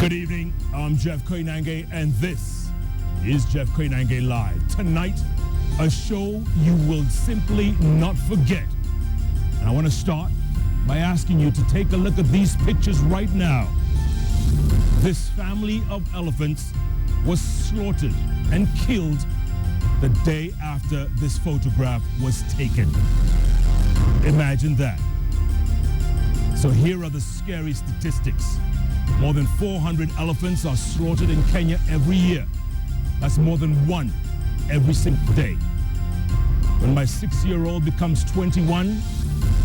Good evening, I'm Jeff Koinange, and this is Jeff Koinange Live. Tonight, a show you will simply not forget. And I want to start by asking you to take a look at these pictures right now. This family of elephants was slaughtered and killed the day after this photograph was taken. Imagine that. So here are the scary statistics. More than 400 elephants are slaughtered in Kenya every year. That's more than one every single day. When my 6-year-old becomes 21,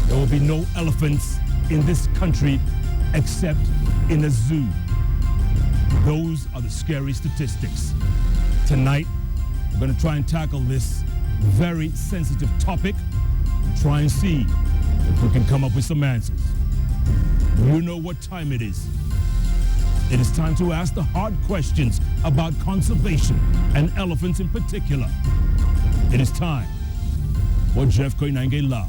there will be no elephants in this country except in a zoo. Those are the scary statistics. Tonight, we're going to try and tackle this very sensitive topic and try and see if we can come up with some answers. You know what time it is. It is time to ask the hard questions about conservation and elephants in particular. It is time for Jeff Koinange Live.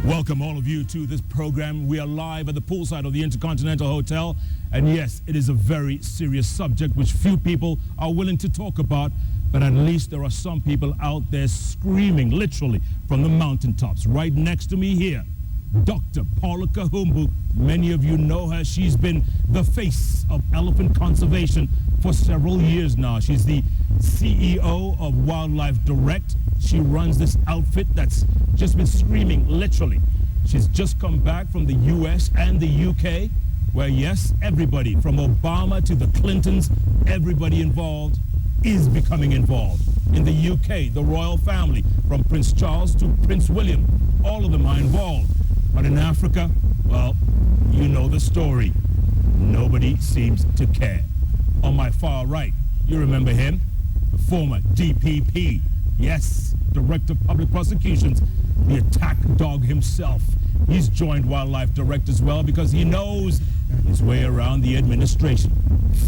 Welcome all of you to this program. We are live at the poolside of the Intercontinental Hotel. And yes, it is a very serious subject which few people are willing to talk about, but at least there are some people out there screaming literally from the mountaintops. Right next to me here, Dr. Paula Kahumbu. Many of you know her. She's been the face of elephant conservation for several years now. She's the CEO of Wildlife Direct. She runs this outfit that's just been screaming literally. She's just come back from the US and the UK, where yes, everybody from Obama to the Clintons, everybody involved is becoming involved. In the UK, the royal family, from Prince Charles to Prince William, all of them are involved. But in Africa, well, you know the story. Nobody seems to care. On my far right, you remember him, the former DPP. Yes, Director of Public Prosecutions, the attack dog himself. He's joined Wildlife Direct as well because he knows his way around the administration.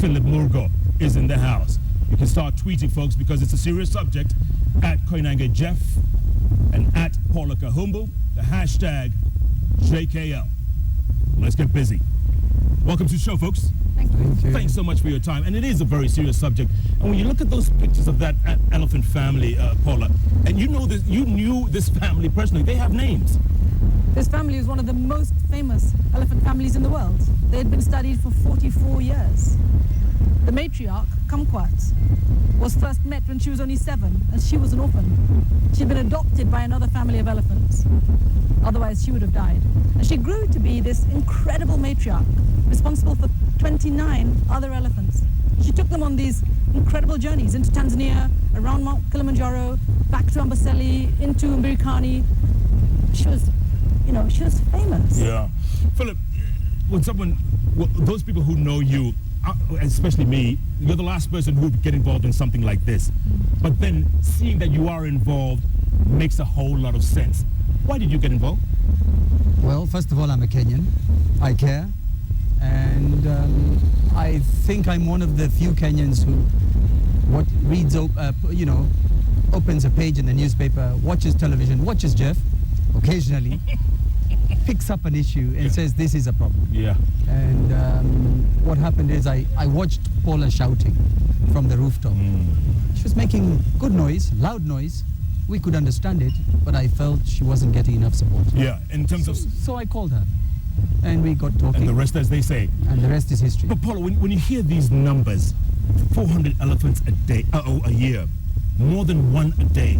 Philip Mugo is in the house. You can start tweeting, folks, because it's a serious subject, at Koinange Jeff and at Paula Kahumbu, the hashtag JKL. Let's get busy. Welcome to the show, folks. Thank you. Thanks so much for your time. And it is a very serious subject. And when you look at those pictures of that elephant family, Paula, and you knew this family personally, they have names. This family is one of the most famous elephant families in the world. They had been studied for 44 years. The matriarch, Kumquat, was first met when she was only 7, and she was an orphan. She had been adopted by another family of elephants. Otherwise, she would have died. And she grew to be this incredible matriarch, responsible for 29 other elephants. She took them on these incredible journeys into Tanzania, around Mount Kilimanjaro, back to Amboseli, into Mbirikani. She was famous. Yeah. Philip, those people who know you, especially me, you're the last person who would get involved in something like this. But then seeing that you are involved makes a whole lot of sense. Why did you get involved? Well, first of all, I'm a Kenyan. I care. And I think I'm one of the few Kenyans who opens a page in the newspaper, watches television, watches Jeff, occasionally, picks up an issue and says this is a problem. Yeah. And what happened is I watched Paula shouting from the rooftop. She was making good noise, loud noise. We could understand it, but I felt she wasn't getting enough support. Yeah, in terms of... So I called her, and we got talking. And the rest, as they say. And the rest is history. But Paula, when you hear these numbers, 400 elephants a year, more than one a day,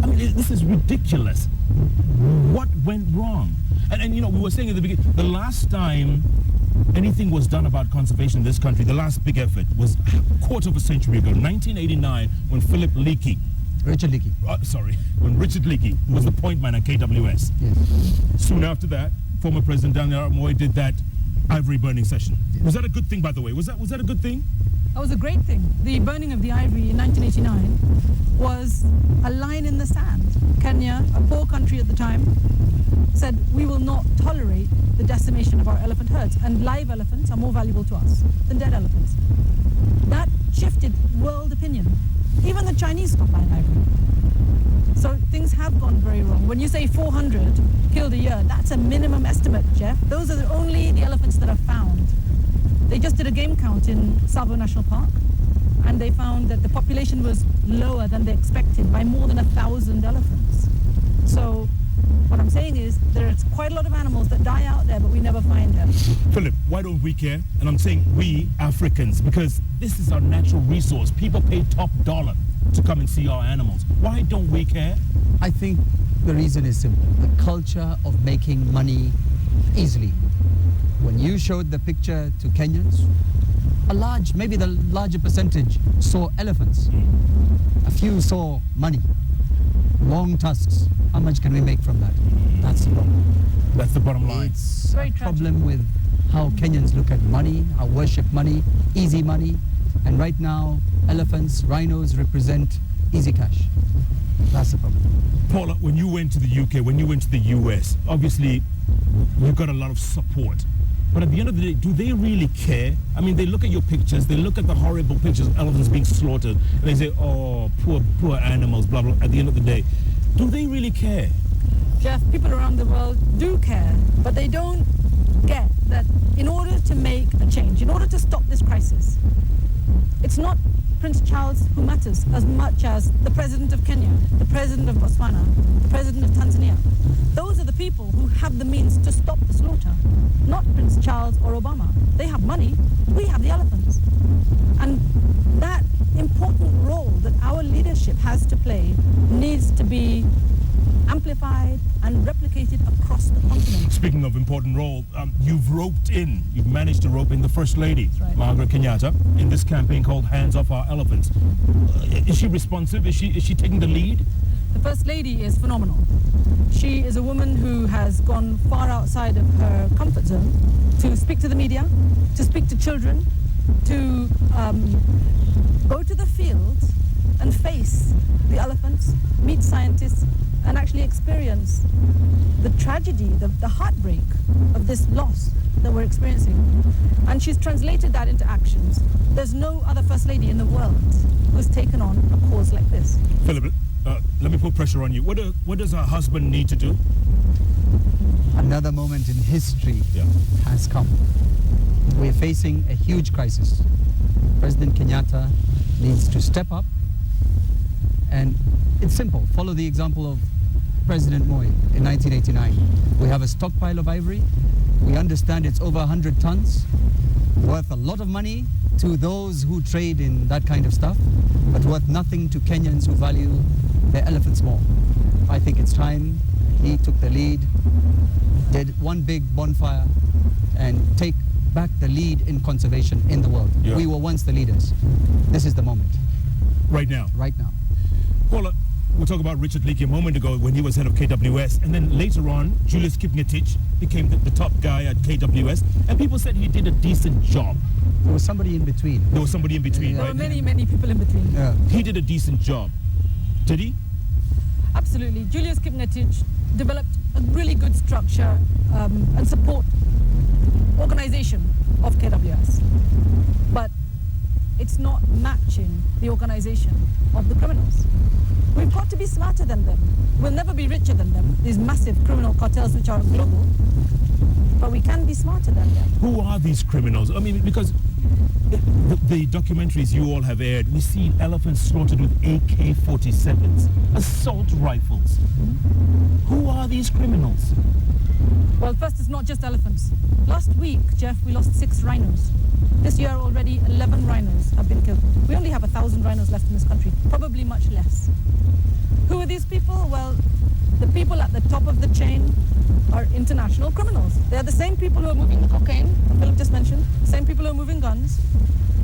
I mean, this is ridiculous. What went wrong? And we were saying at the beginning, the last time anything was done about conservation in this country, the last big effort was a quarter of a century ago, 1989, when when Richard Leakey was the point man at KWS. Yes. Soon after that, former President Daniel Moy did that ivory burning session. Yes. Was that a good thing, by the way? Was that a good thing? That was a great thing. The burning of the ivory in 1989 was a line in the sand. Kenya, a poor country at the time, said, we will not tolerate the decimation of our elephant herds, and live elephants are more valuable to us than dead elephants. That shifted world opinion. Even the Chinese stopped buying ivory. So things have gone very wrong. When you say 400 killed a year, that's a minimum estimate, Jeff. Those are only the elephants that are found. They just did a game count in Tsavo National Park, and they found that the population was lower than they expected by more than 1,000 elephants. So what I'm saying is there's quite a lot of animals that die out there, but we never find them. Philip, why don't we care? And I'm saying we Africans, because this is our natural resource. People pay top dollar to come and see our animals. Why don't we care? I think the reason is simple. The culture of making money easily. When you showed the picture to Kenyans, maybe the larger percentage saw elephants. A few saw money, long tusks. How much can we make from that? That's the problem. That's the bottom line. It's Very a tragic. problem with how Kenyans look at money, how worship money, easy money. And right now, elephants, rhinos represent easy cash. That's the problem. Paula, when you went to the UK, when you went to the US, obviously you got a lot of support. But at the end of the day, do they really care? I mean, they look at your pictures, they look at the horrible pictures of elephants being slaughtered, and they say, oh, poor animals, blah, blah. At the end of the day, do they really care? Jeff, people around the world do care, but they don't get that in order to make a change, in order to stop this crisis, it's not Prince Charles who matters as much as the president of Kenya, the president of Botswana, the president of Tanzania. Those are the people who have the means to stop the slaughter, not Prince Charles or Obama. They have money, we have the elephants. And that important role that our leadership has to play needs to be amplified and replicated across the continent. Speaking of important role, you've managed to rope in the First Lady, That's right. Margaret Kenyatta, in this campaign called Hands Off Our Elephants. Is she responsive? Is she taking the lead? The First Lady is phenomenal. She is a woman who has gone far outside of her comfort zone to speak to the media, to speak to children, to go to the field and face the elephants, meet scientists, and actually experience the tragedy, the heartbreak of this loss that we're experiencing. And she's translated that into actions. There's no other First Lady in the world who's taken on a cause like this. Philip, let me put pressure on you. What does her husband need to do? Another moment in history Yeah. has come. We're facing a huge crisis. President Kenyatta needs to step up, and it's simple. Follow the example of President Moi in 1989. We have a stockpile of ivory. We understand it's over 100 tons, worth a lot of money to those who trade in that kind of stuff, but worth nothing to Kenyans who value their elephants more. I think it's time he took the lead, did one big bonfire, and take back the lead in conservation in the world. Yeah. We were once the leaders. This is the moment, Right now. right now. Paula, we'll talk about Richard Leakey a moment ago when he was head of KWS, and then later on, Julius Kipngetich became the top guy at KWS, and people said he did a decent job. There was somebody in between. There was somebody in between, There were right? many, many people in between. Yeah. He did a decent job. Did he? Absolutely. Julius Kipngetich developed a really good structure and support organization of KWS. But it's not matching the organization of the criminals. We've got to be smarter than them. We'll never be richer than them, these massive criminal cartels which are global. But we can be smarter than them. Who are these criminals? I mean, because the documentaries you all have aired, we see elephants slaughtered with AK-47s, assault rifles. Who are these criminals? Well, first, it's not just elephants. Last week, Jeff, we lost 6 rhinos. This year already, 11 rhinos have been killed. We only have 1,000 rhinos left in this country, probably much less. Who are these people? Well, the people at the top of the chain are international criminals. They're the same people who are moving the cocaine, Philip just mentioned, same people who are moving guns,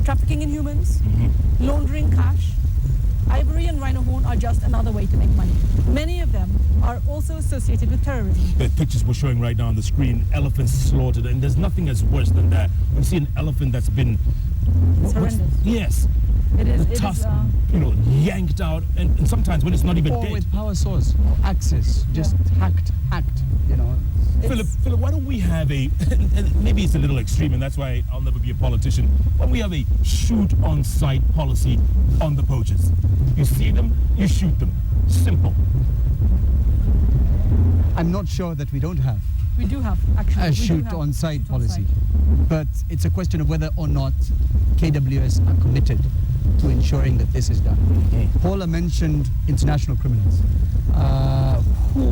trafficking in humans, laundering cash. Ivory and rhino horn are just another way to make money. Many of them are also associated with terrorism. The pictures we're showing right now on the screen, elephants slaughtered, and there's nothing as worse than that. When you see an elephant that's been... It's horrendous. Yes. It is. The It tusk, is. yanked out, and sometimes when it's not even Or dead. with power saws or axes, just hacked, you know. Philip, why don't we have and maybe it's a little extreme, and that's why I'll never be a politician, why don't we have a shoot-on-sight policy on the poachers? You see them, you shoot them. Simple. I'm not sure that we don't have We do have, actually. a we do have shoot-on-sight shoot policy. But it's a question of whether or not KWS are committed to ensuring that this is done. Paula mentioned international criminals,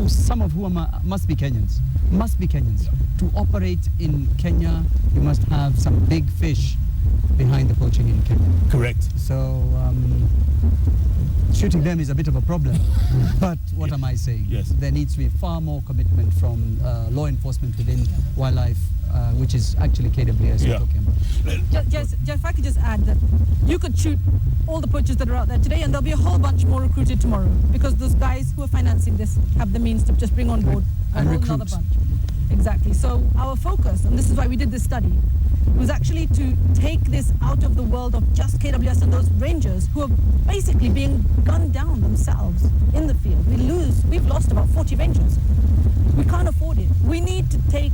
some of whom must be Kenyans. To operate in Kenya, you must have some big fish behind the poaching in Kenya. Correct. So shooting them is a bit of a problem. But what am I saying? Yes. There needs to be far more commitment from law enforcement within wildlife, which is actually KWS we're talking about. Jeff, if I could just add that you could shoot all the poachers that are out there today, and there'll be a whole bunch more recruited tomorrow, because those guys who are financing this have the means to just bring on board And a whole recruit. other bunch. Exactly. So our focus, and this is why we did this study, was actually to take this out of the world of just KWS and those rangers who are basically being gunned down themselves in the field. We've lost about 40 rangers. We can't afford it. We need to take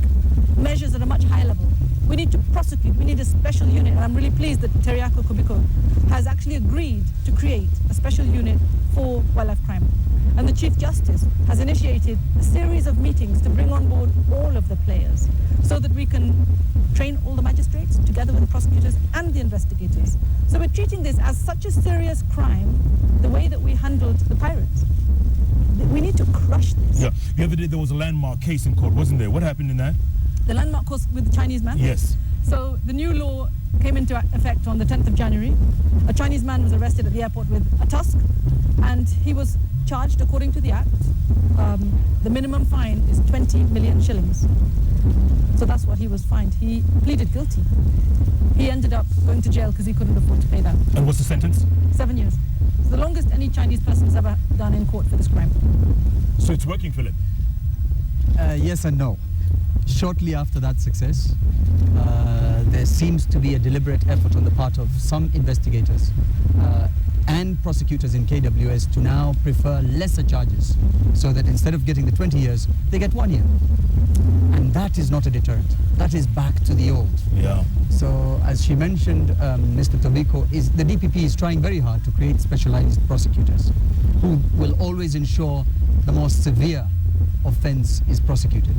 measures at a much higher level. We need to prosecute. We need a special unit. And I'm really pleased that Teriako Kubiko has actually agreed to create a special unit for wildlife crime. And the Chief Justice has initiated a series of meetings to bring on board all of the players so that we can train all the magistrates together with the prosecutors and the investigators. So we're treating this as such a serious crime the way that we handled the pirates. We need to crush this. Yeah. The other day there was a landmark case in court, wasn't there? What happened in that? The landmark was with the Chinese man? Yes. So the new law came into effect on the 10th of January. A Chinese man was arrested at the airport with a tusk, and he was charged according to the act. The minimum fine is 20 million shillings. So that's what he was fined. He pleaded guilty. He ended up going to jail because he couldn't afford to pay that. And what's the sentence? 7 years. It's the longest any Chinese person has ever done in court for this crime. So it's working, Philip? Yes and no. Shortly after that success, there seems to be a deliberate effort on the part of some investigators and prosecutors in KWS to now prefer lesser charges, so that instead of getting the 20 years, they get 1 year. And that is not a deterrent. That is back to the old. Yeah. So, as she mentioned, Mr. Tobiko, the DPP is trying very hard to create specialized prosecutors who will always ensure the most severe offense is prosecuted.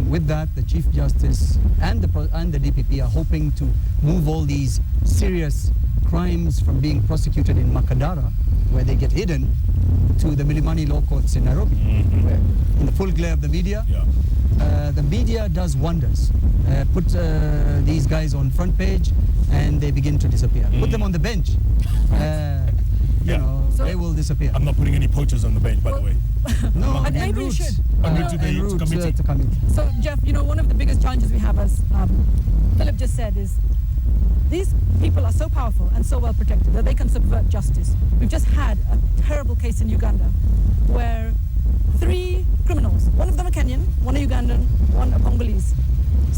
With that, the Chief Justice and the DPP are hoping to move all these serious crimes from being prosecuted in Makadara, where they get hidden, to the Milimani law courts in Nairobi, where in the full glare of the media, the media does wonders. Put these guys on front page and they begin to disappear. Put them on the bench, they will disappear. I'm not putting any poachers on the bench, by the way. No, And maybe we should. To committee. So, Jeff, one of the biggest challenges we have, as Philip just said, is these people are so powerful and so well protected that they can subvert justice. We've just had a terrible case in Uganda where 3 criminals, one of them a Kenyan, one a Ugandan, one a Congolese,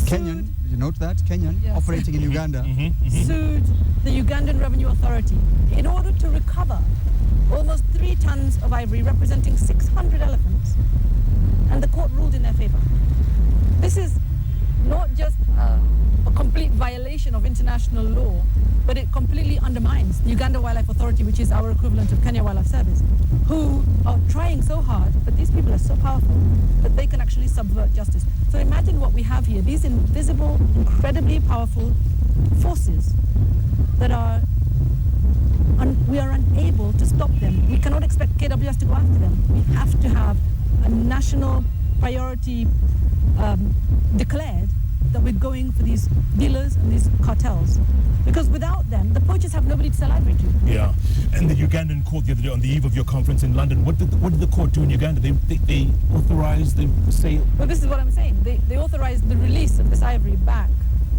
Kenyan, you note that? Kenyan, Yes. operating in Uganda. sued the Ugandan Revenue Authority in order to recover almost 3 tons of ivory representing 600 elephants. And the court ruled in their favor. This is not just a complete violation of international law, but it completely undermines the Uganda Wildlife Authority, which is our equivalent of Kenya Wildlife Service, who are trying so hard, but these people are so powerful that they can actually subvert justice. So imagine what we have here, these invisible, incredibly powerful forces that are, we are unable to stop them. We cannot expect KWS to go after them. We have to have a national priority declared that we're going for these dealers and these cartels. Because without them, the poachers have nobody to sell ivory to. Yeah. And the Ugandan court the other day, on the eve of your conference in London, what did the court do in Uganda? They authorized the sale? Well, this is what I'm saying. They authorized the release of this ivory back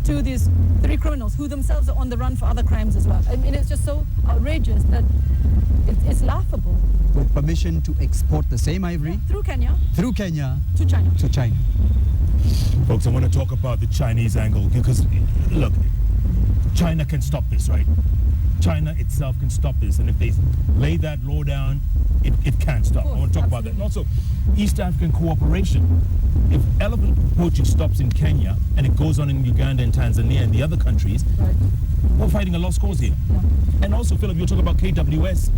to these 3 criminals who themselves are on the run for other crimes as well. I mean, it's just so outrageous that it's laughable. With permission to export the same ivory Through Kenya through Kenya to China. to China. Folks, I want to talk about the Chinese angle because, look, China can stop this, right? China itself can stop this, and if they lay that law down, it can stop. I want to talk about that. And also, East African cooperation. If elephant poaching stops in Kenya and it goes on in Uganda and Tanzania and the other countries, Right. we're fighting a lost cause here. Yeah. And also, Philip, you're talking about KWS.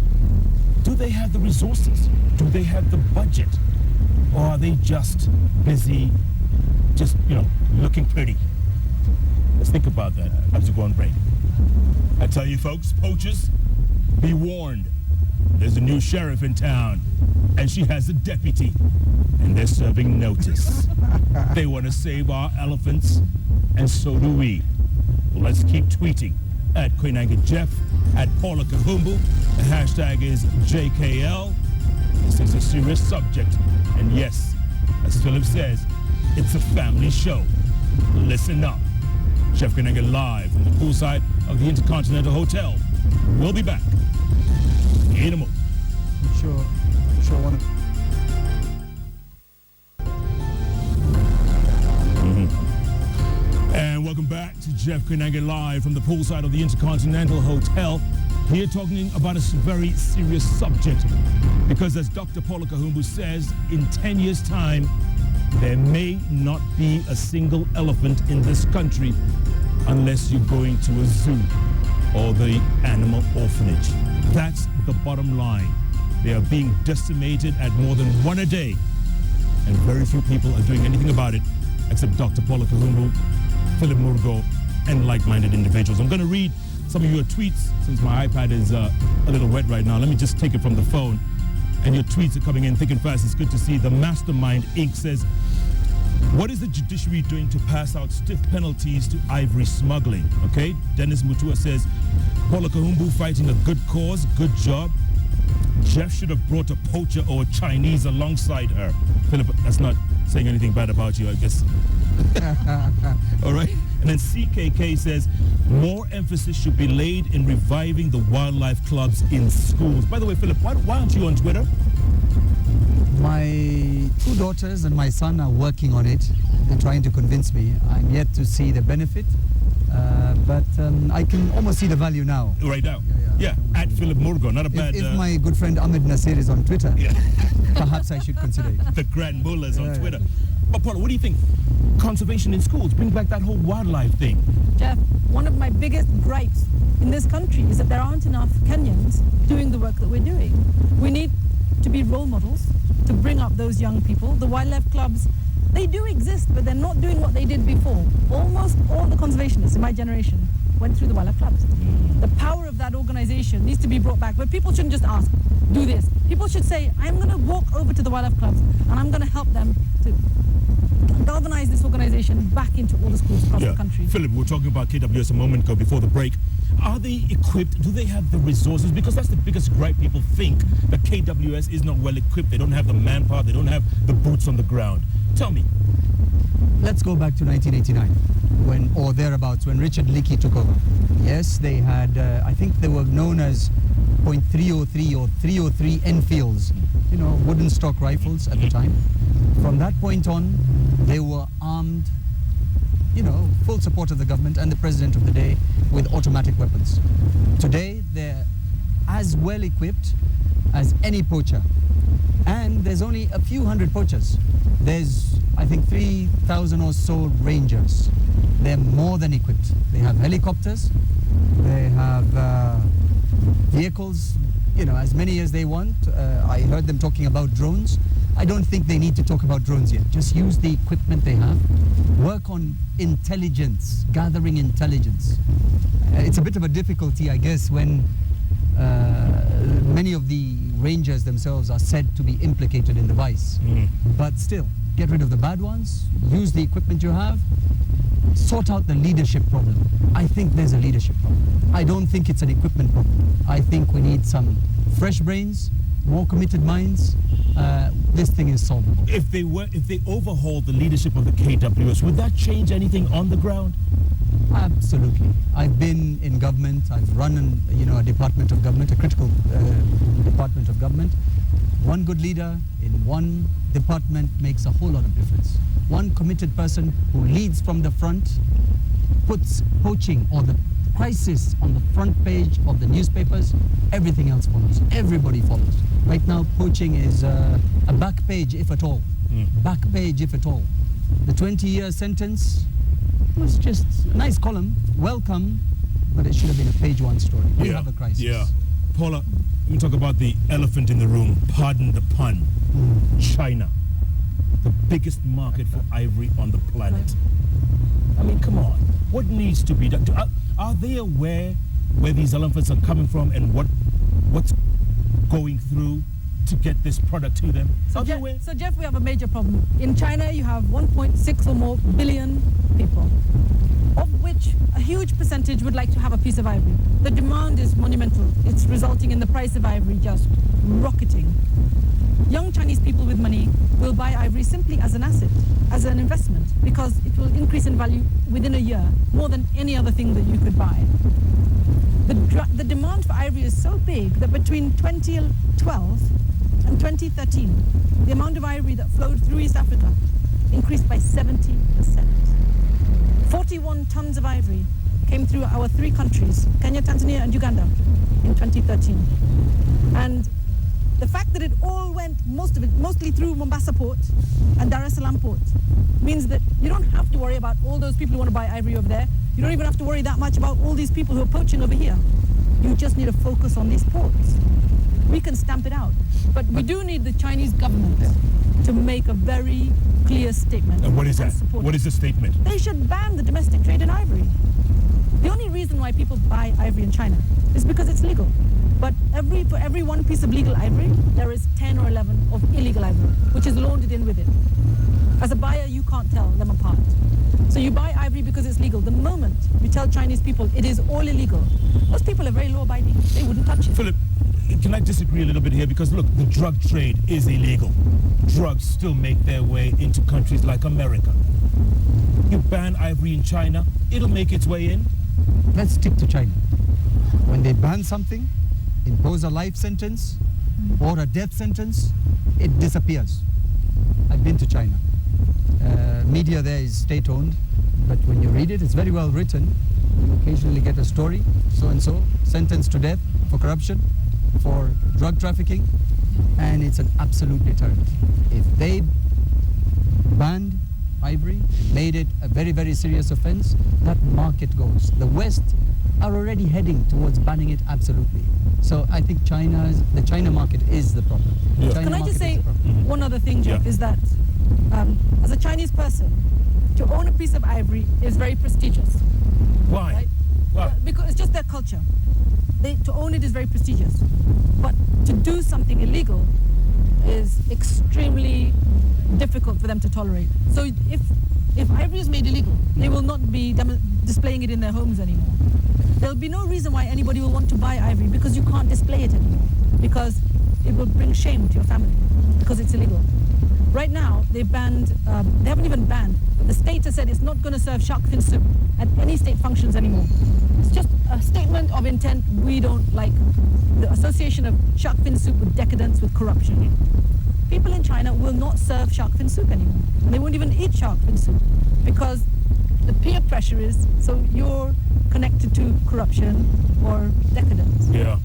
Do they have the resources? Do they have the budget? Or are they just busy, looking pretty? Let's think about that as we go on break. I tell you folks, poachers, be warned. There's a new sheriff in town, and she has a deputy, and they're serving notice. They want to save our elephants, and so do we. Well, let's keep tweeting at Koinange Jeff, at Paula Kahumbu. The hashtag is JKL. This is a serious subject, and yes, as Philip says, it's a family show. Listen up. Chef Koinange live from the poolside of the Intercontinental Hotel. We'll be back in a moment. Sure one. And welcome back to Jeff Koinange live from the poolside of the Intercontinental Hotel. Here talking about a very serious subject, because as Dr. Paula Kahumbu says, in 10 years' time, there may not be a single elephant in this country unless you're going to a zoo or the animal orphanage. That's the bottom line. They are being decimated at more than one a day, and very few people are doing anything about it except Dr. Paula Kahumbu, Philip Mugo, and like-minded individuals. I'm going to read some of your tweets since my iPad is a little wet right now. Let me just take it from the phone. And your tweets are coming in thick and fast. It's good to see. The Mastermind Inc. says, what is the judiciary doing to pass out stiff penalties to ivory smuggling? Okay. Dennis Mutua says, Paula Kahumbu fighting a good cause. Good job. Jeff should have brought a poacher or a Chinese alongside her. Philip, that's not saying anything bad about you, I guess. All right. And then CKK says, more emphasis should be laid in reviving the wildlife clubs in schools. By the way, Philip, why aren't you on Twitter? My two daughters and my son are working on it. They're trying to convince me. I'm yet to see the benefit, but I can almost see the value now. Right now? Yeah, at Philip Murgo, not a bad... If my good friend Ahmed Nasir is on Twitter, perhaps I should consider it. The Grand Mullahs on Twitter. But Paula, what do you think? Conservation in schools, bring back that whole wildlife thing. Jeff, one of my biggest gripes in this country is that there aren't enough Kenyans doing the work that we're doing. We need to be role models to bring up those young people. The wildlife clubs, they do exist, but they're not doing what they did before. Almost all the conservationists in my generation went through the wildlife clubs. The power of that organization needs to be brought back, but people shouldn't just ask, do this. People should say, I'm going to walk over to the wildlife clubs and I'm going to help them to galvanize this organization back into all the schools across the country. Philip, we were talking about KWS a moment ago before the break. Are they equipped? Do they have the resources? Because that's the biggest gripe. People think that KWS is not well equipped. They don't have the manpower. They don't have the boots on the ground. Tell me. Let's go back to 1989, or thereabouts, when Richard Leakey took over. Yes, they had, I think they were known as .303 or 303 Enfields, wooden stock rifles at the time. From that point on, they were armed, full support of the government and the president of the day with automatic weapons. Today, they're as well equipped as any poacher. And there's only a few hundred poachers. There's, I think, 3,000 or so rangers. They're more than equipped. They have helicopters. They have vehicles, as many as they want. I heard them talking about drones. I don't think they need to talk about drones yet. Just use the equipment they have. Work on intelligence, gathering intelligence. It's a bit of a difficulty, I guess, when many of the rangers themselves are said to be implicated in the vice. But still, get rid of the bad ones, use the equipment you have, sort out the leadership problem. I think there's a leadership problem. I don't think it's an equipment problem. I think we need some fresh brains, more committed minds. This thing is solvable. If they overhauled the leadership of the KWS, would that change anything on the ground? Absolutely. I've been in government. I've run a department of government, a critical department of government. One good leader in one department makes a whole lot of difference. One committed person who leads from the front puts poaching or the crisis on the front page of the newspapers, everything else follows. Everybody follows. Right now, poaching is a back page, if at all. Back page, if at all. The 20-year sentence was just a nice column, welcome, but it should have been a page one story. We have a crisis. Yeah. Paula, let me talk about the elephant in the room. Pardon the pun. China. The biggest market for ivory on the planet. I mean, come on. What needs to be done? Are they aware where these elephants are coming from and what's going through to get this product to them? So Jeff, we have a major problem. In China, you have 1.6 or more billion people, of which a huge percentage would like to have a piece of ivory. The demand is monumental. It's resulting in the price of ivory just rocketing. Young Chinese people with money will buy ivory simply as an asset, as an investment, because it will increase in value within a year, more than any other thing that you could buy. The demand for ivory is so big that between 2012 and 2013, the amount of ivory that flowed through East Africa increased by 70%. 41 tons of ivory came through our three countries, Kenya, Tanzania, and Uganda, in 2013. And the fact that it all went, most of it, mostly through Mombasa Port and Dar es Salaam Port, means that you don't have to worry about all those people who want to buy ivory over there. You don't even have to worry that much about all these people who are poaching over here. You just need to focus on these ports. We can stamp it out. But we do need the Chinese government to make a very clear statement. And what is that? What is the statement? They should ban the domestic trade in ivory. The only reason why people buy ivory in China is because it's legal. But for every one piece of legal ivory, there is 10 or 11 of illegal ivory, which is loaded in with it. As a buyer, you can't tell them apart. So you buy ivory because it's legal. The moment you tell Chinese people it is all illegal, those people are very law-abiding. They wouldn't touch it. Philip, can I disagree a little bit here? Because look, the drug trade is illegal. Drugs still make their way into countries like America. You ban ivory in China, it'll make its way in. Let's stick to China. When they ban something, impose a life sentence or a death sentence, it disappears. I've been to China. Media there is state-owned, but when you read it, it's very well written. You occasionally get a story, so-and-so, sentenced to death for corruption, for drug trafficking, and it's an absolute deterrent. If they banned ivory, made it a very, very serious offense, that market goes. The West are already heading towards banning it absolutely. So I think the China market is the problem. Yeah. Can I just say one other thing, Jeff, is that as a Chinese person, to own a piece of ivory is very prestigious. Why? Right? Why? Because it's just their culture. To own it is very prestigious. But to do something illegal is extremely difficult for them to tolerate. So if ivory is made illegal, they will not be displaying it in their homes anymore. There'll be no reason why anybody will want to buy ivory, because you can't display it anymore, because it will bring shame to your family, because it's illegal. Right now, they've banned, they haven't even banned, but the state has said it's not going to serve shark fin soup at any state functions anymore. It's just a statement of intent. We don't like the association of shark fin soup with decadence, with corruption. People in China will not serve shark fin soup anymore. And they won't even eat shark fin soup, because the peer pressure is, so you're connected to corruption or decadence. Yeah.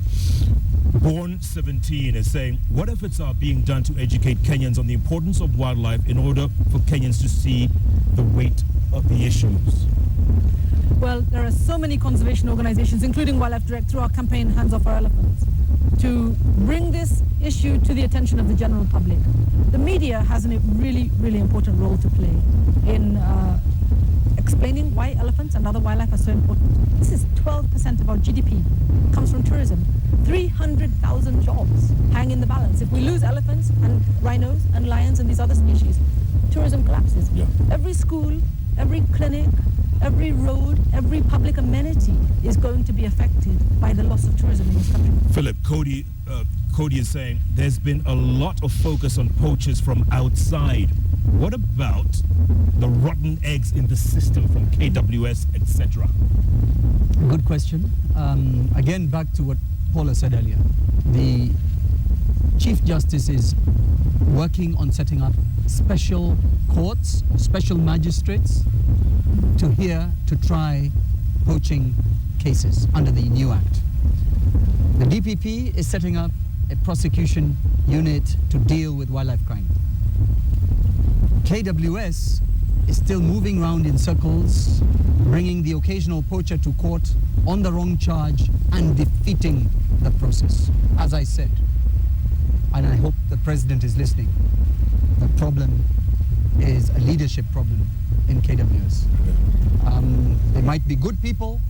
Born 17 is saying, what efforts are being done to educate Kenyans on the importance of wildlife in order for Kenyans to see the weight of the issues? Well, there are so many conservation organizations, including Wildlife Direct, through our campaign Hands Off Our Elephants, to bring this issue to the attention of the general public. The media has a really, really important role to play in explaining why elephants and other wildlife are so important. This is 12% of our GDP comes from tourism. 300,000 jobs hang in the balance. If we lose elephants and rhinos and lions and these other species, tourism collapses. Yeah. Every school, every clinic, every road, every public amenity is going to be affected by the loss of tourism in this country. Philip, Cody is saying there's been a lot of focus on poachers from outside. What about the rotten eggs in the system from KWS, etc.? Good question. Again, back to what Paula said earlier. The Chief Justice is working on setting up special courts, special magistrates to try poaching cases under the new act. The DPP is setting up a prosecution unit to deal with wildlife crime. KWS is still moving around in circles, bringing the occasional poacher to court on the wrong charge and defeating the process. As I said, and I hope the president is listening, the problem is a leadership problem in KWS. They might be good people,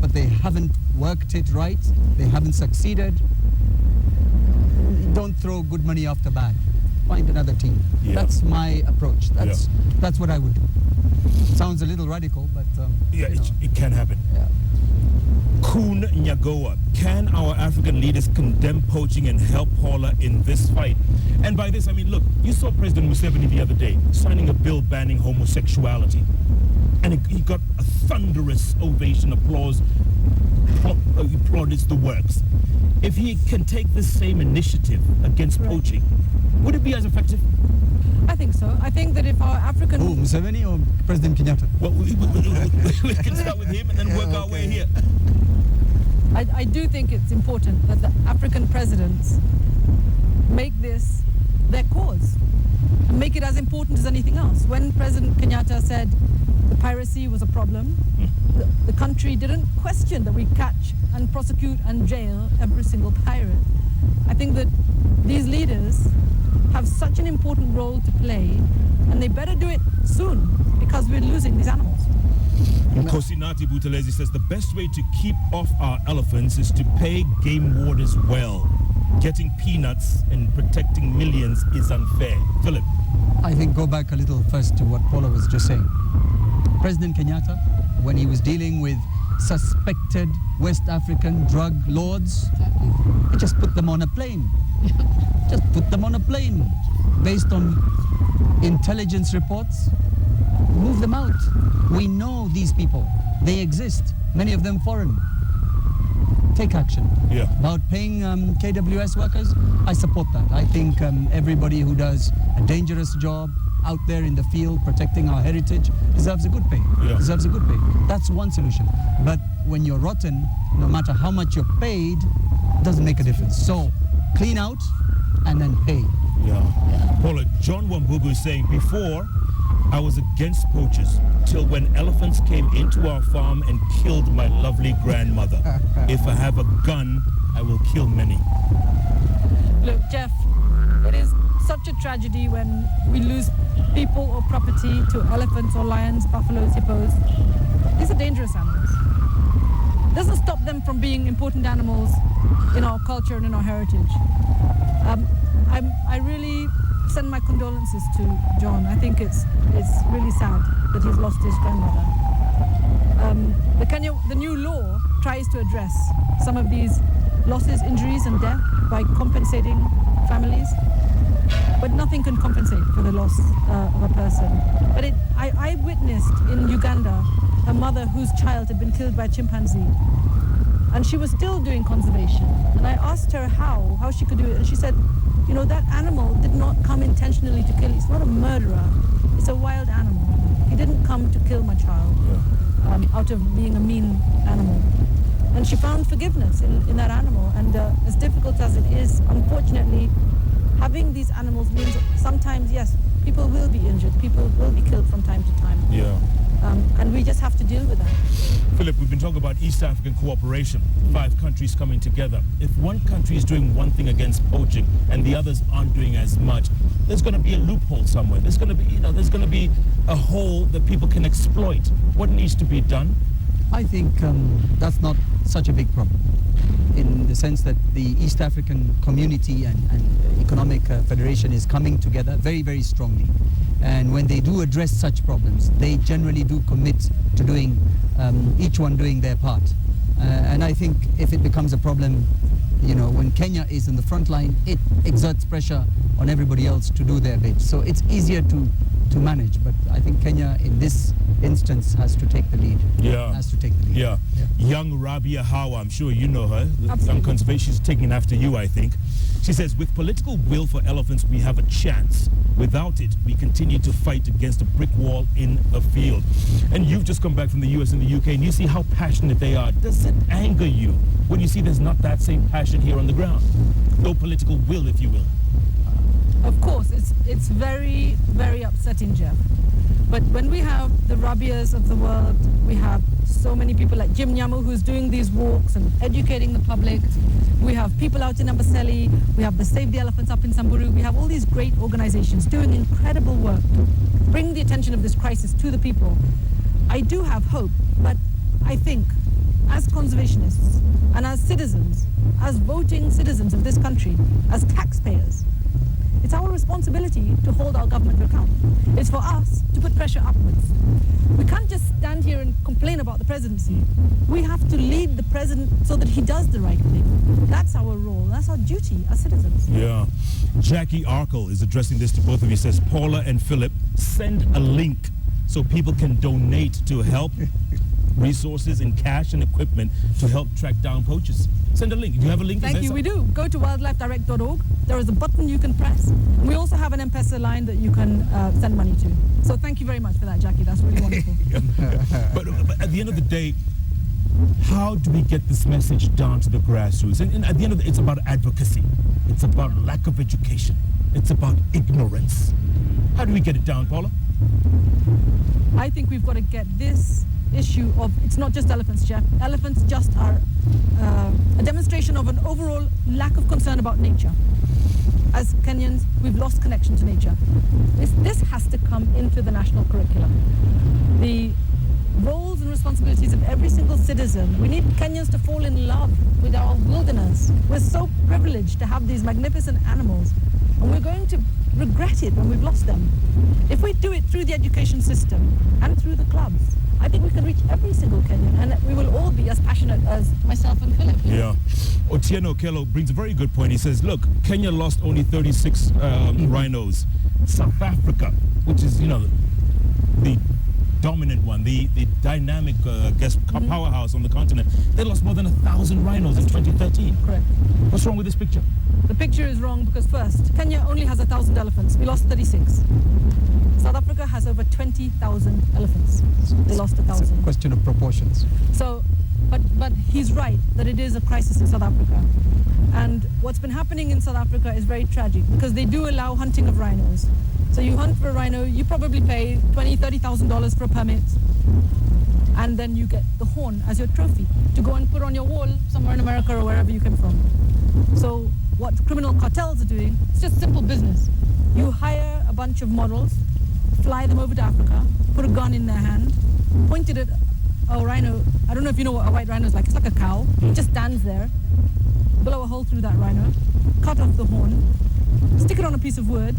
but they haven't worked it right. They haven't succeeded. Don't throw good money after bad. Find another team. Yeah. That's my approach. That's what I would do. Sounds a little radical, but it can happen. Yeah. Koinange, can our African leaders condemn poaching and help Paula in this fight? And by this, I mean, look, you saw President Museveni the other day signing a bill banning homosexuality. And he got a thunderous ovation, applause, plaudits the works. If he can take this same initiative against poaching, would it be as effective? I think so. I think that if our African... Who, Museveni or President Kenyatta? Well, we can start with him and then work our way here. I do think it's important that the African presidents make this their cause and make it as important as anything else. When President Kenyatta said the piracy was a problem, the country didn't question that we catch and prosecute and jail every single pirate. I think that these leaders have such an important role to play, and they better do it soon because we're losing these animals. Kosinati Butelezi says the best way to keep off our elephants is to pay game wardens well. Getting peanuts and protecting millions is unfair. Philip. I think go back a little first to what Paula was just saying. President Kenyatta, when he was dealing with suspected West African drug lords, he just put them on a plane. Just put them on a plane based on intelligence reports. Move them out. We know these people. They exist. Many of them foreign. Take action. Yeah. About paying KWS workers, I support that. I think everybody who does a dangerous job out there in the field protecting our heritage deserves a good pay. Yeah. Deserves a good pay. That's one solution. But when you're rotten, no matter how much you're paid, it doesn't make a difference. So clean out and then pay. Yeah. Paula, John Wambugu is saying, before I was against poachers till when elephants came into our farm and killed my lovely grandmother. If I have a gun, I will kill many. Look, Jeff, it is such a tragedy when we lose people or property to elephants or lions, buffaloes, hippos. These are dangerous animals. It doesn't stop them from being important animals in our culture and in our heritage. I really send my condolences to John. I think it's really sad that he's lost his grandmother. The new law tries to address some of these losses, injuries and death by compensating families, but nothing can compensate for the loss of a person. But I witnessed in Uganda a mother whose child had been killed by a chimpanzee, and she was still doing conservation. And I asked her how she could do it, and she said, you know, that animal did not come intentionally to kill. It's not a murderer. It's a wild animal. He didn't come to kill my child out of being a mean animal. And she found forgiveness in that animal. And as difficult as it is, unfortunately, having these animals means sometimes, yes, people will be injured. People will be killed from time to time. Yeah. And we just have to deal with that. Philip, we've been talking about East African cooperation, 5 countries coming together. If one country is doing one thing against poaching and the others aren't doing as much, there's going to be a loophole somewhere. There's going to be, there's going to be a hole that people can exploit. What needs to be done? I think that's not such a big problem, in the sense that the East African Community and Economic Federation is coming together very, very strongly. And when they do address such problems, they generally do commit to doing, each one doing their part. And I think if it becomes a problem, when Kenya is in the front line, it exerts pressure on everybody else to do their bit. So it's easier to manage, but I think Kenya in this instance has to take the lead. Yeah. Has to take the lead. Yeah. young Rabia Hawa, I'm sure you know her, the young Absolutely. conservation, she's taking after you, I think. She says, with political will for elephants, we have a chance. Without it, we continue to fight against a brick wall in a field. And you've just come back from the US and the UK, and you see how passionate they are. Does it anger you when you see there's not that same passion here on the ground? No political will, if you will. Of course, it's very, very upsetting, Jeff. But when we have the Rabias of the world, we have so many people like Jim Nyamu who's doing these walks and educating the public. We have people out in Amboseli. We have the Save the Elephants up in Samburu. We have all these great organizations doing incredible work to bring the attention of this crisis to the people. I do have hope, but I think as conservationists and as citizens, as voting citizens of this country, as taxpayers, it's our responsibility to hold our government to account. It's for us to put pressure upwards. We can't just stand here and complain about the presidency. We have to lead the president so that he does the right thing. That's our role. That's our duty as citizens. Yeah. Jackie Arkle is addressing this to both of you. Says, Paula and Philip, send a link so people can donate to help resources in cash and equipment to help track down poachers. Send a link. Do you have a link? Thank you. We do. Go to wildlifedirect.org. There is a button you can press. We also have an M-Pesa line that you can send money to. So thank you very much for that, Jackie. That's really wonderful. But at the end of the day, how do we get this message down to the grassroots? And at the end of it's about advocacy. It's about lack of education. It's about ignorance. How do we get it down, Paula? I think we've got to get this issue of, it's not just elephants, Jeff. Elephants just are a demonstration of an overall lack of concern about nature. As Kenyans, we've lost connection to nature. This has to come into the national curriculum. The roles and responsibilities of every single citizen. We need Kenyans to fall in love with our wilderness. We're so privileged to have these magnificent animals, and we're going to regret it when we've lost them. If we do it through the education system and through the clubs, I think we can reach every single Kenyan, and we will all be as passionate as myself and Philip. Yeah. Otieno Okello brings a very good point. He says, look, Kenya lost only 36 rhinos. South Africa, which is, the dominant one, the dynamic, powerhouse on the continent, they lost more than 1,000 rhinos in 2013. Correct. What's wrong with this picture? The picture is wrong because first, Kenya only has 1,000 elephants. We lost 36. South Africa has over 20,000 elephants. They lost 1,000. It's a question of proportions. So, but he's right that it is a crisis in South Africa. And what's been happening in South Africa is very tragic because they do allow hunting of rhinos. So you hunt for a rhino, you probably pay $20,000, $30,000 for a permit, and then you get the horn as your trophy to go and put on your wall somewhere in America or wherever you came from. So what criminal cartels are doing, it's just simple business. You hire a bunch of models, fly them over to Africa, put a gun in their hand, point it at a rhino. I don't know if you know what a white rhino is like. It's like a cow. It just stands there. Blow a hole through that rhino, cut off the horn, stick it on a piece of wood,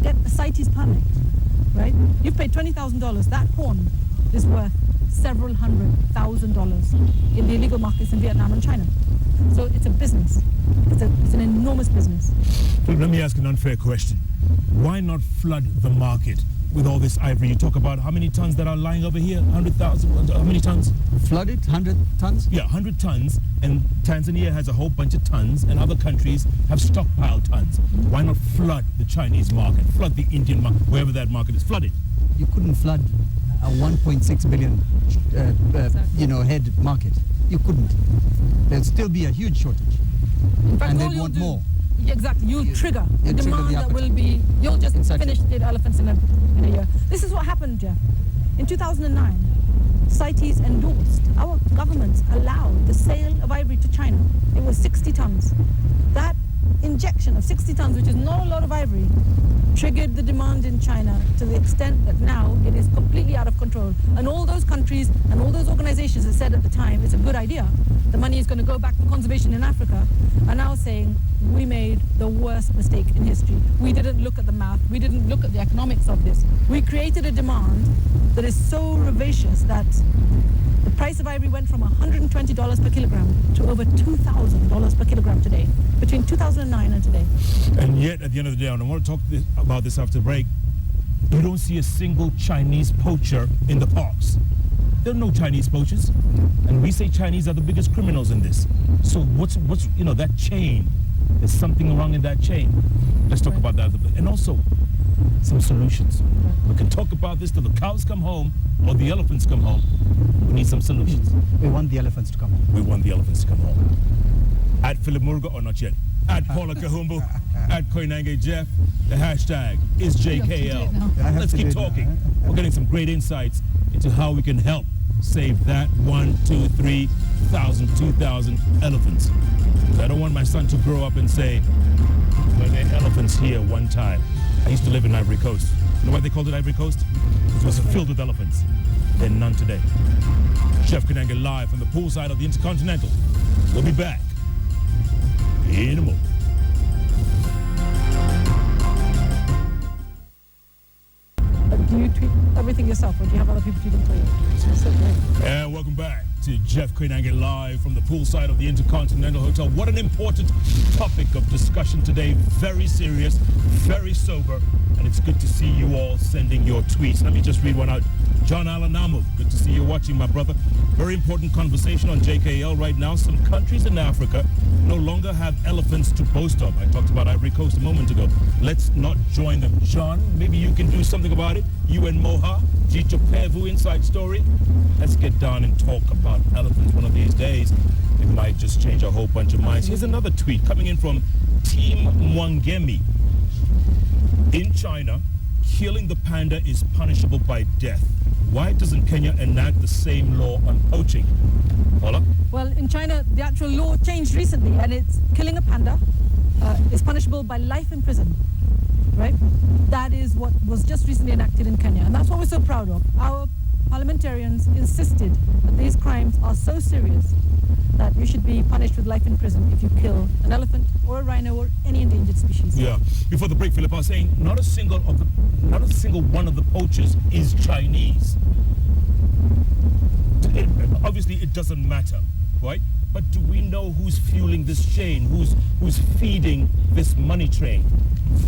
get a CITES permit, right? You've paid $20,000. That horn is worth several $100,000 in the illegal markets in Vietnam and China. So it's a business. It's an enormous business. Let me ask an unfair question. Why not flood the market with all this ivory? You talk about how many tons that are lying over here? 100,000? How many tons? Flooded, 100 tons? Yeah, 100 tons. And Tanzania has a whole bunch of tons, and other countries have stockpiled tons. Why not flood the Chinese market, flood the Indian market, wherever that market is? Flood it. You couldn't flood a 1.6 billion head market. You couldn't. There'd still be a huge shortage. In fact, And all they'd you'll want do- more. Exactly. You'll trigger the trigger the demand that appetite. will be, you'll just Exactly. finish the elephants in a year. This is what happened, Jeff. In 2009, CITES endorsed, our governments allowed the sale of ivory to China. It was 60 tons. That injection of 60 tons, which is not a lot of ivory, triggered the demand in China to the extent that now it is completely out of control. And all those countries and all those organizations that said at the time it's a good idea, the money is going to go back for conservation in Africa, are now saying we made the worst mistake in history. We didn't look at the math. We didn't look at the economics of this. We created a demand that is so ravacious that the price of ivory went from $120 per kilogram to over $2,000 per kilogram today, between 2009 and today. And yet, at the end of the day, and I want to talk about this after the break, you don't see a single Chinese poacher in the parks. There are no Chinese poachers. And we say Chinese are the biggest criminals in this. So what's that chain? There's something wrong in that chain. Let's talk about that a bit. And also, some solutions. We can talk about this till the cows come home or the elephants come home. We need some solutions. We want the elephants to come home. We want the elephants to come home. At Philip Mugo, or not yet. At Paula Kahumbu. At Koinange Jeff. The hashtag is JKL. Let's keep talking. We're getting some great insights into how we can help save that 2,000 elephants. I don't want my son to grow up and say, well, there were elephants here one time. I used to live in Ivory Coast. You know why they called it Ivory Coast? It was filled with elephants. There are none today. Chef Koinange live from the poolside of the Intercontinental. We'll be back in a moment. Do you tweet everything yourself, or do you have other people tweeting for you? So great. And welcome back to Jeff Koinange live from the poolside of the Intercontinental Hotel. What an important topic of discussion today. Very serious, very sober, and it's good to see you all sending your tweets. Let me just read one out. John Alanamu, good to see you watching, my brother. Very important conversation on JKL right now. Some countries in Africa no longer have elephants to boast of. I talked about Ivory Coast a moment ago. Let's not join them. John, maybe you can do something about it. You and Moha, Jicho Pevu inside story. Let's get down and talk about elephants one of these days. It might just change a whole bunch of minds. Here's another tweet coming in from Team Mwangemi. In China, killing the panda is punishable by death. Why doesn't Kenya enact the same law on poaching? Paula? Well, in China, the actual law changed recently, and it's killing a panda is punishable by life in prison, right? That is what was just recently enacted in Kenya, and that's what we're so proud of. Our parliamentarians insisted that these crimes are so serious that you should be punished with life in prison if you kill an elephant or a rhino or any endangered species. Yeah. Before the break, Philip, I was saying not a single one of the poachers is Chinese. Obviously, it doesn't matter, right? But do we know who's fueling this chain? Who's feeding this money train?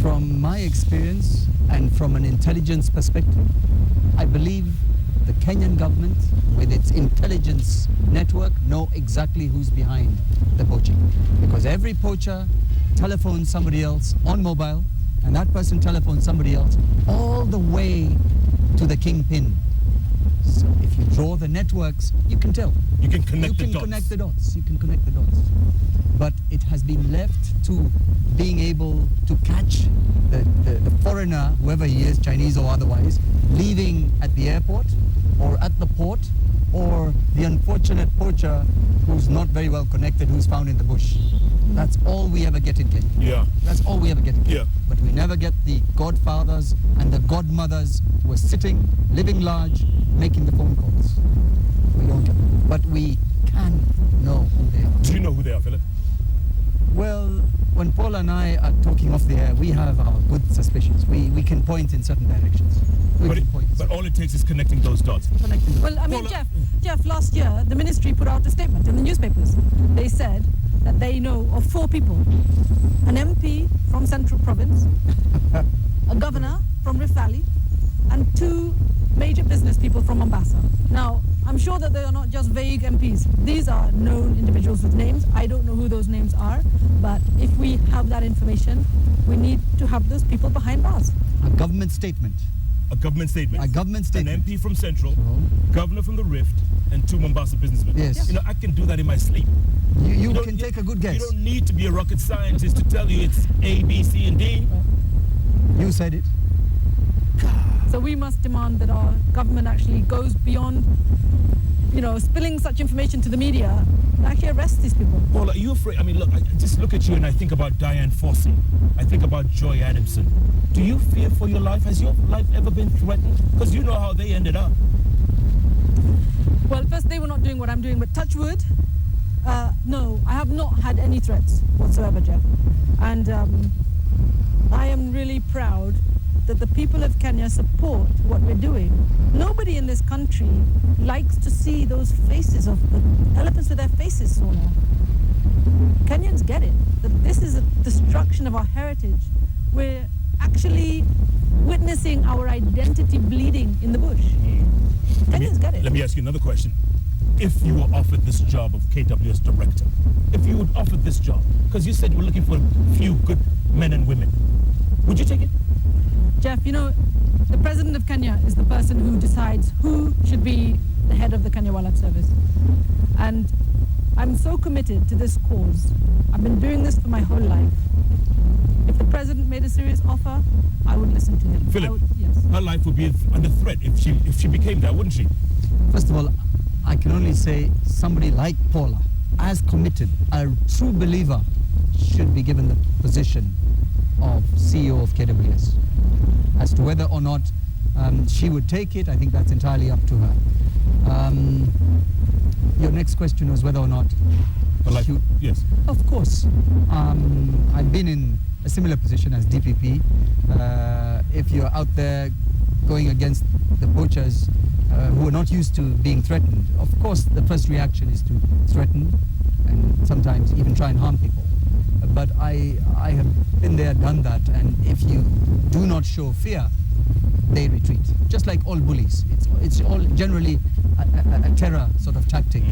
From my experience and from an intelligence perspective, I believe the Kenyan government, with its intelligence network, know exactly who's behind the poaching. Because every poacher telephones somebody else on mobile, and that person telephones somebody else all the way to the kingpin. So if you draw the networks, you can tell. You can connect the dots. You can connect the dots. You can connect the dots. But it has been left to being able to catch the foreigner, whoever he is, Chinese or otherwise, leaving at the airport or at the port, or the unfortunate poacher who's not very well connected, who's found in the bush. That's all we ever get in Kenya. Yeah. That's all we ever get in Kenya. Yeah. But we never get the godfathers and the godmothers who are sitting, living large, making the phone calls. We don't get them. But we can know who they are. Do you know who they are, Philip? Well, when Paula and I are talking off the air, we have our good suspicions. We can point in certain directions. But all it takes is connecting those dots. Well, I mean, Jeff, last year, the ministry put out a statement in the newspapers. They said that they know of 4 people: an MP from Central Province, a governor from Rift Valley, and 2 major business people from Mombasa. Now, I'm sure that they are not just vague MPs. These are known individuals with names. I don't know who those names are, but if we have that information, we need to have those people behind bars. A government statement. A government statement. A government statement. An MP from Central, governor from the Rift, and 2 Mombasa businessmen. Yes. You know, I can do that in my sleep. You can take a good guess. You don't need to be a rocket scientist to tell you it's A, B, C, and D. You said it. So we must demand that our government actually goes beyond, spilling such information to the media, and actually arrest these people. Well, are you afraid? I mean, look, I just look at you and I think about Diane Fossey. I think about Joy Adamson. Do you fear for your life? Has your life ever been threatened? Because you know how they ended up. Well, first, they were not doing what I'm doing, but touch wood, no, I have not had any threats whatsoever, Jeff. And I am really proud that the people of Kenya support what we're doing. Nobody in this country likes to see those faces of the elephants with their faces sawn off. Kenyans get it, that this is a destruction of our heritage. We're actually witnessing our identity bleeding in the bush. Kenyans get it. Let me ask you another question. If you were offered this job of KWS director, if you were offered this job, because you said you were looking for a few good men and women, would you take it? Jeff, you know, the president of Kenya is the person who decides who should be the head of the Kenya Wildlife Service. And I'm so committed to this cause. I've been doing this for my whole life. If the president made a serious offer, I would listen to him. Philip, yes. her life would be under threat if she became that, wouldn't she? First of all, I can only say somebody like Paula, as committed, a true believer, should be given the position of CEO of KWS. As to whether or not she would take it, I think that's entirely up to her. Your next question was whether or not yes. Of course. I've been in a similar position as DPP. If you're out there going against the poachers who are not used to being threatened, of course the first reaction is to threaten and sometimes even try and harm people. But I have been there, done that, and if you do not show fear, they retreat. Just like all bullies. It's all generally a terror sort of tactic.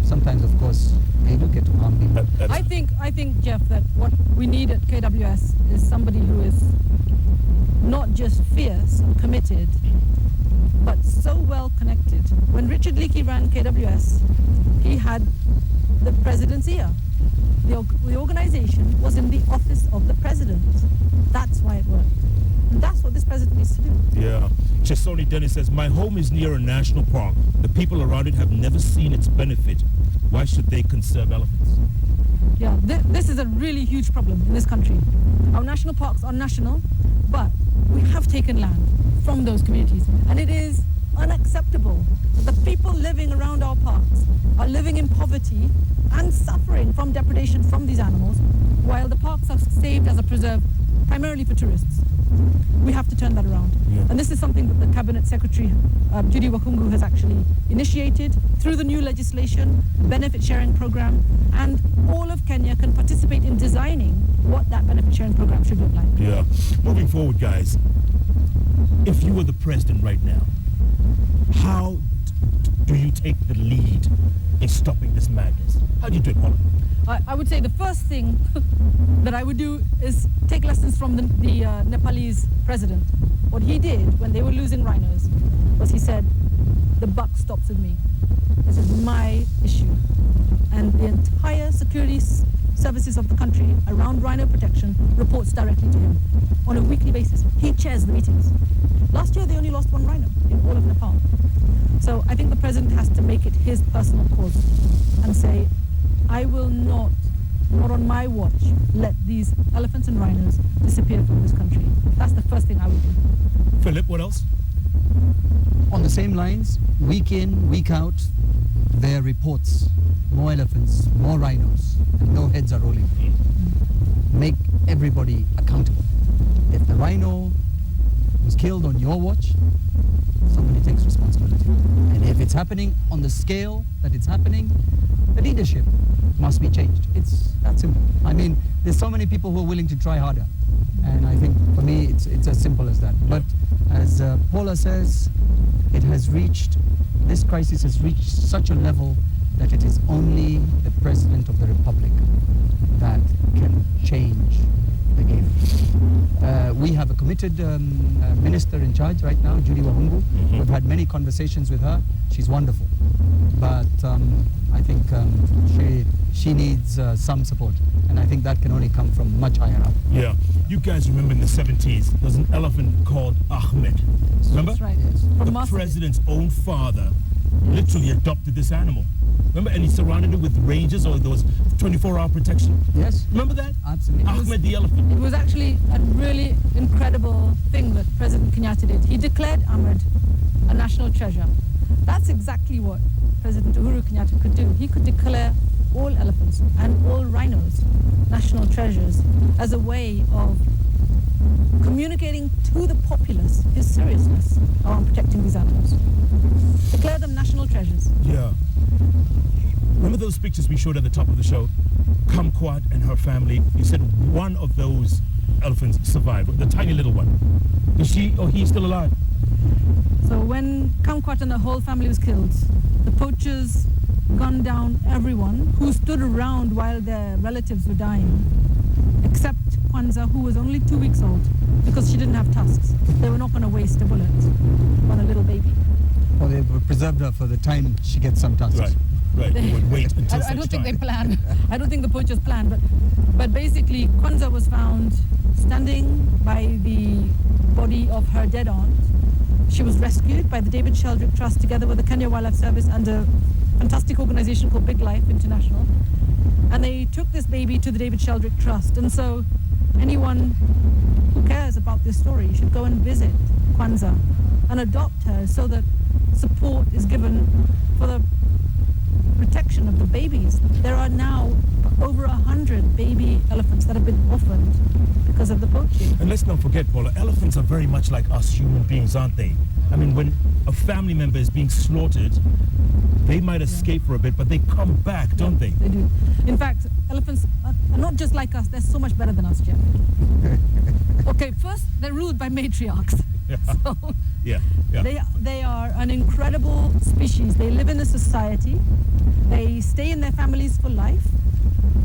Sometimes, of course, they do get to harm people. I think, Jeff, that what we need at KWS is somebody who is not just fierce and committed, but so well connected. When Richard Leakey ran KWS, he had the president's ear. The organization was in the office of the president. That's why it worked. And that's what this president needs to do. Yeah. Chesoni Dennis says, my home is near a national park. The people around it have never seen its benefit. Why should they conserve elephants? Yeah, this is a really huge problem in this country. Our national parks are national, but we have taken land from those communities. And it is unacceptable that the people living around our parks are living in poverty and suffering from depredation from these animals, while the parks are saved as a preserve primarily for tourists. We have to turn that around. Yeah. And this is something that the Cabinet Secretary, Judy Wakungu, has actually initiated through the new legislation, benefit sharing program, and all of Kenya can participate in designing what that benefit sharing program should look like. Yeah. Moving forward, guys, if you were the president right now, how do you take the lead in stopping this madness? How do you do it, Paula? I would say the first thing that I would do is take lessons from the Nepalese president. What he did when they were losing rhinos was he said, the buck stops with me. This is my issue. And the entire security services of the country around rhino protection reports directly to him on a weekly basis. He chairs the meetings. Last year they only lost one rhino in all of Nepal. So I think the president has to make it his personal cause and say, I will not on my watch, let these elephants and rhinos disappear from this country. That's the first thing I would do. Philip, what else? On the same lines, week in, week out, there are reports. More elephants, more rhinos, and no heads are rolling. Make everybody accountable. If the rhino was killed on your watch, somebody takes responsibility. And if it's happening on the scale that it's happening, the leadership must be changed. It's that simple. I mean, there's so many people who are willing to try harder. And I think for me, it's as simple as that. But as Paula says, this crisis has reached such a level that it is only the President of the Republic that can change the game. We have a committed minister in charge right now, Judy Wakungu. We've had many conversations with her. She's wonderful. But I think she needs some support. And I think that can only come from much higher up. Yeah. You guys remember in the 70s, there was an elephant called Ahmed. Remember? That's right. The president's own father literally adopted this animal. Remember? And he surrounded it with rangers, or there was 24-hour protection. Yes. Remember that? Absolutely. Ahmed the elephant. It was actually a really incredible thing that President Kenyatta did. He declared Ahmed a national treasure. That's exactly what President Uhuru Kenyatta could do. He could declare all elephants and all rhinos national treasures as a way of communicating to the populace his seriousness around protecting these animals. Declare them national treasures. Yeah. Remember those pictures we showed at the top of the show? Kumquat and her family. You said one of those elephants survived, the tiny little one. Is she or he still alive? So when Kumquat and the whole family was killed, the poachers gunned down everyone who stood around while their relatives were dying, except Kwanzaa, who was only 2 weeks old, because she didn't have tusks. They were not going to waste a bullet on a little baby. Or they preserved her for the time she gets some tusks. Right. They would wait until I don't think they planned. I don't think the poachers planned, but basically Kwanzaa was found standing by the body of her dead aunt. She was rescued by the David Sheldrick Trust together with the Kenya Wildlife Service and a fantastic organization called Big Life International. And they took this baby to the David Sheldrick Trust. And so anyone who cares about this story should go and visit Kwanzaa and adopt her so that support is given for the protection of the babies. There are now over 100 baby elephants that have been orphaned because of the poaching. And let's not forget, Paula, elephants are very much like us human beings, aren't they? I mean, when a family member is being slaughtered, they might escape for a bit, but they come back, don't they? They do. In fact, elephants are not just like us, they're so much better than us, Jeff. Okay, first, they're ruled by matriarchs. Yeah. So Yeah. they are an incredible species. They live in a society. They stay in their families for life.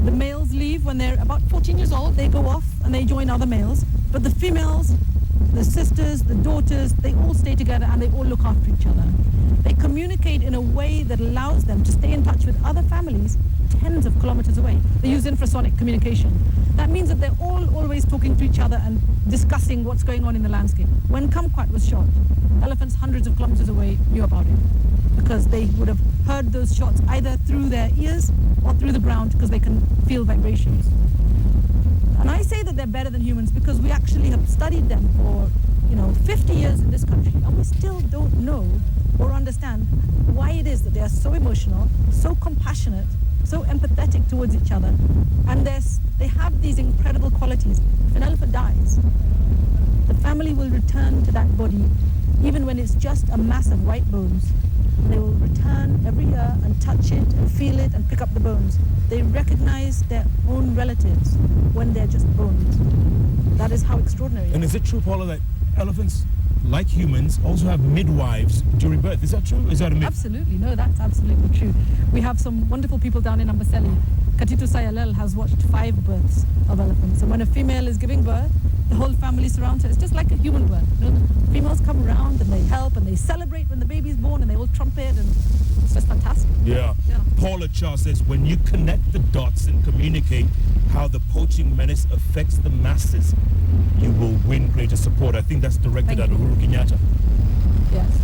The males leave when they're about 14 years old. They go off and they join other males. But the females, the sisters, the daughters, they all stay together and they all look after each other. They communicate in a way that allows them to stay in touch with other families tens of kilometers away. They use infrasonic communication. That means that they're all always talking to each other and discussing what's going on in the landscape. When Kumquat was shot, elephants hundreds of kilometers away knew about it because they would have heard those shots either through their ears or through the ground because they can feel vibrations. And I say that they're better than humans because we actually have studied them for 50 years in this country, and we still don't know or understand why it is that they are so emotional, so compassionate, so empathetic towards each other, and they have these incredible qualities. If an elephant dies, the family will return to that body, even when it's just a mass of white bones. They will return every year and touch it and feel it and pick up the bones. They recognize their own relatives when they're just bones. That is how extraordinary it And is. is it true, Paula, that elephants, like humans, also have midwives during birth? Is that true? Is that a myth? Absolutely. No, that's absolutely true. We have some wonderful people down in Amboseli. Katitu Sayalel has watched 5 births of elephants. And when a female is giving birth, the whole family surrounds her. It's just like a human birth. The females come around and they help and they celebrate when the baby's born and they all trumpet, and it's just fantastic. Yeah. Paula Cha says, when you connect the dots and communicate how the poaching menace affects the masses, you will win greater support. I think that's directed Thank at you. Uhuru Kenyatta. Yes.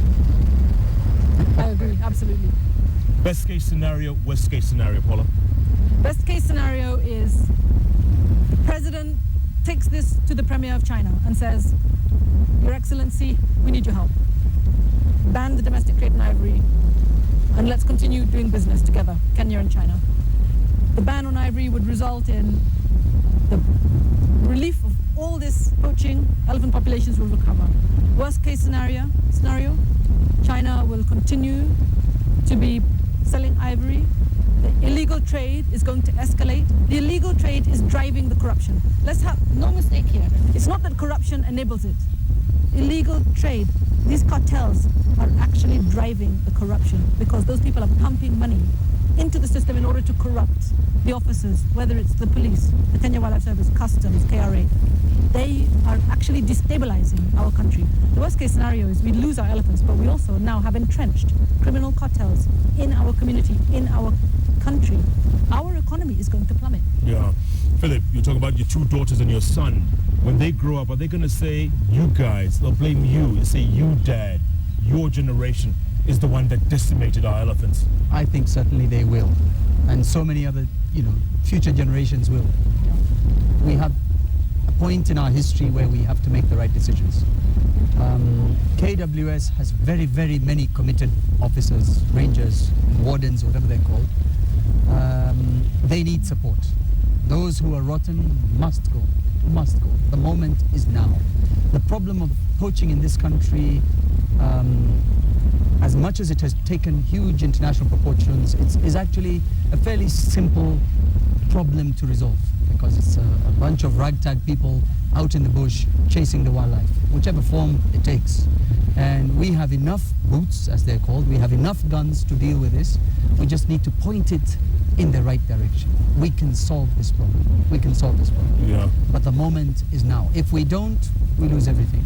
I agree, absolutely. Best case scenario, worst case scenario, Paula? Best case scenario is the president takes this to the Premier of China and says, Your Excellency, we need your help. Ban the domestic trade in ivory and let's continue doing business together, Kenya and China. The ban on ivory would result in the relief of all this poaching. Elephant populations will recover. Worst case scenario, China will continue to be selling ivory. The illegal trade is going to escalate. The illegal trade is driving the corruption. Let's have no mistake here. It's not that corruption enables it. Illegal trade, these cartels are actually driving the corruption because those people are pumping money into the system in order to corrupt the officers, whether it's the police, the Kenya Wildlife Service, Customs, KRA. They are actually destabilizing our country. The worst case scenario is we lose our elephants, but we also now have entrenched criminal cartels in our community, in our country. Our economy is going to plummet. Yeah. Philip, you talk about your 2 daughters and your son. When they grow up, are they going to say, you guys, they'll blame you, say, you dad, your generation is the one that decimated our elephants? I think certainly they will. And so many other, future generations will. We have a point in our history where we have to make the right decisions. KWS has very, very many committed officers, rangers, wardens, whatever they're called. They need support. Those who are rotten must go. The moment is now. The problem of poaching in this country, as much as it has taken huge international proportions, is actually a fairly simple problem to resolve because it's a bunch of ragtag people out in the bush chasing the wildlife, whichever form it takes. And we have enough boots, as they're called. We have enough guns to deal with this. We just need to point it in the right direction. We can solve this problem. We can solve this problem. Yeah. But the moment is now. If we don't, we lose everything.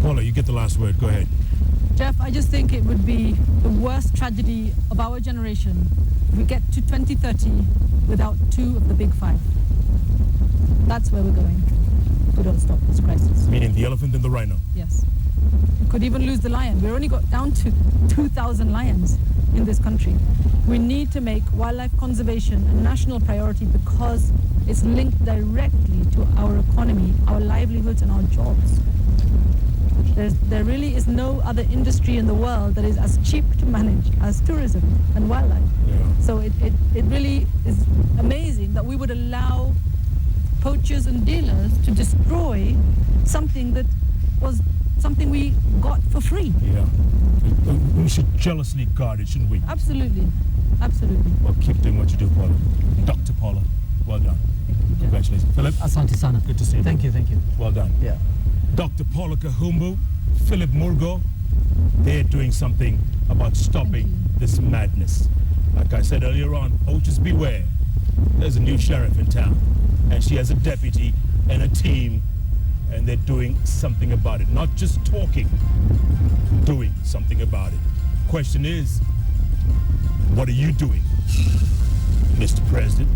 Paula, you get the last word. Go ahead. Jeff, I just think it would be the worst tragedy of our generation if we get to 2030 without 2 of the big 5. That's where we're going if we don't stop this crisis. Meaning the elephant and the rhino. Yes. We could even lose the lion. We've only got down to 2,000 lions in this country. We need to make wildlife conservation a national priority because it's linked directly to our economy, our livelihoods and our jobs. There really is no other industry in the world that is as cheap to manage as tourism and wildlife. Yeah. So it really is amazing that we would allow poachers and dealers to destroy something that was something we got for free. Yeah. We should jealously guard it, shouldn't we? Absolutely. Absolutely. Well, keep doing what you do, Paula. Dr. Paula, well done. Congratulations. Philip, Asante sana. good to see you. Thank you, thank you. Well done. Yeah. Dr. Paula Kahumbu, Philip Mugo, they're doing something about stopping this madness. Like I said earlier on, poachers beware. There's a new sheriff in town, and she has a deputy and a team, and they're doing something about it. Not just talking, doing something about it. Question is, what are you doing, Mr. President?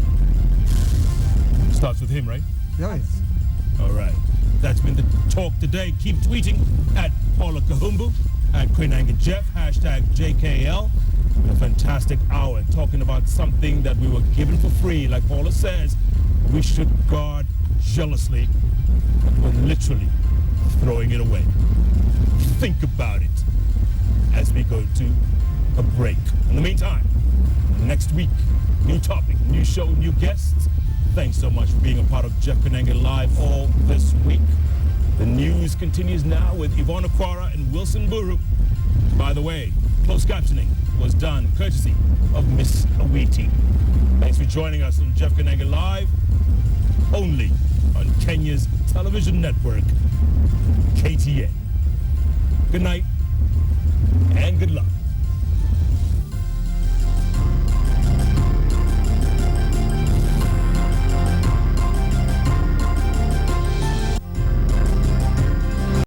Starts with him, right? Yes. All right. That's been the talk today. Keep tweeting at Paula Kahumbu, at Koinange Jeff, hashtag JKL. A fantastic hour talking about something that we were given for free. Like Paula says, we should guard jealously, but we're literally throwing it away. Think about it as we go to a break. In the meantime, next week, new topic, new show, new guests. Thanks so much for being a part of Jeff Koinange Live all this week. The news continues now with Yvonne Aquara and Wilson Buru. By the way, closed captioning was done courtesy of Miss Awiti. Thanks for joining us on Jeff Koinange Live, only on Kenya's television network, KTN. Good night and good luck.